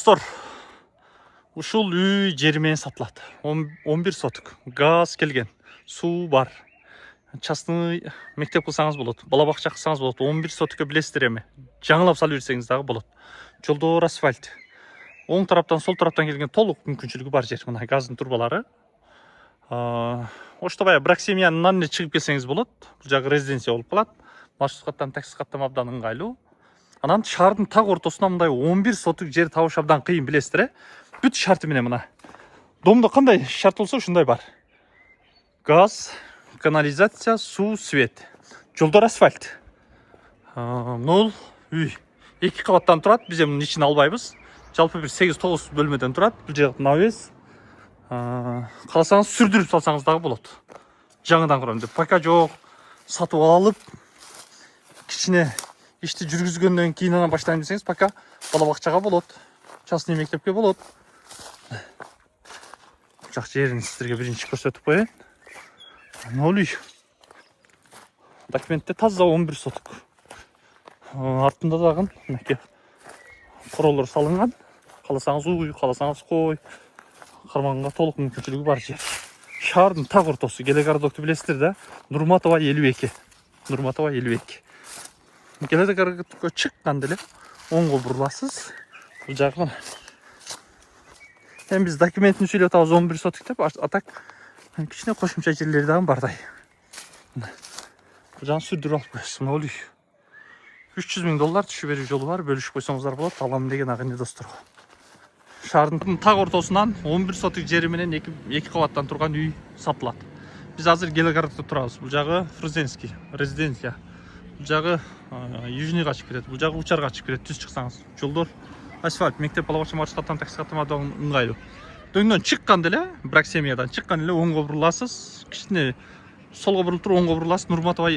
Dostlar, ушул үй жери менен сатылат. 11 соток. Газ келген, суу бар. Частный мектеп кылсаңыз болот, бала бакча кылсаңыз болот. 11 сотокко билесиздер эми. Жаңылап салып берсеңиз дагы болот. Жолдор асфальт. Оң тараптан, сол тараптан келген толук мүмкүнчүлүгү бар жер. Мына газдын турбалары. Ошто баягы брак семьянын чыгып келсеңиз болот. Бул жагы резиденция болуп калат. Маршрут каттан, такси каттан абдан ыңгайлуу. Анан шаардын так ортосуна мындай 11 соток жер табыш абдан кыйын, билесиздер, бүт шарты менен мына. Домдо кандай шарт болсо ушундай бар. Газ, канализация, суу, свет. Жолдор асфальт. Нол үй. 2 кабаттан турат. Биз мунун ичин албайбыз. Жалпы бир 8-9 бөлмөдөн турат. Бул жер навес. Кааласаңыз сүрдүрүп салсаңыз дагы болот. Жаңыдан курам деп. Пока жок. Сатып алып, кичине ишти жүргүзгөндөн кийин анан баштайм десеңиз, пока бала бакчага болот, частный мектепке болот. Жак жерин сиздерге биринчи көрсөтүп коеюн. Нол үй. Документте таза 11 соток. Артында дагы мынакей королор салынган. Кааласаңыз үй, кааласаңыз кой. Карманга толук мүмкүнчүлүгү бар жер. Шаардын так ортосу. Келегардокту билесиздер да? Нурматова 52. Нурматова 52. Келегардокко чыкканда эле оңго буруласыз. Бул жагы эми биз документин сүйлөп атабыз 11 соток деп, атак кичине кошумча жерлери дагы бардай. Бул жагын сүрдүрүп алып коесуз. Нол үй. 300 000 доллар түшүп берүү жолу бар. Бөлүшүп койсоңуздар болот. Алам деген агыне досторго. Шаардын так ортосунан 11 соток жери менен 2 кабаттан турган үй сатылат. Биз азыр Келегардта турабыз. Бул жагы Фрузенский резиденция. Бул жагы Южныйга чыгып кетет. Бул жагы Учарга чыгып кетет. Түз чыксаңыз. Жолдор асфальт, мектеп, бала бакча маршруттан, такси каттан абдан ыңгайлуу. Дөңдөн чыкканда эле, брак семьядан чыкканда эле оңго буруласыз. Кичине солго бурулуп туруп оңго буруласыз. Нурматова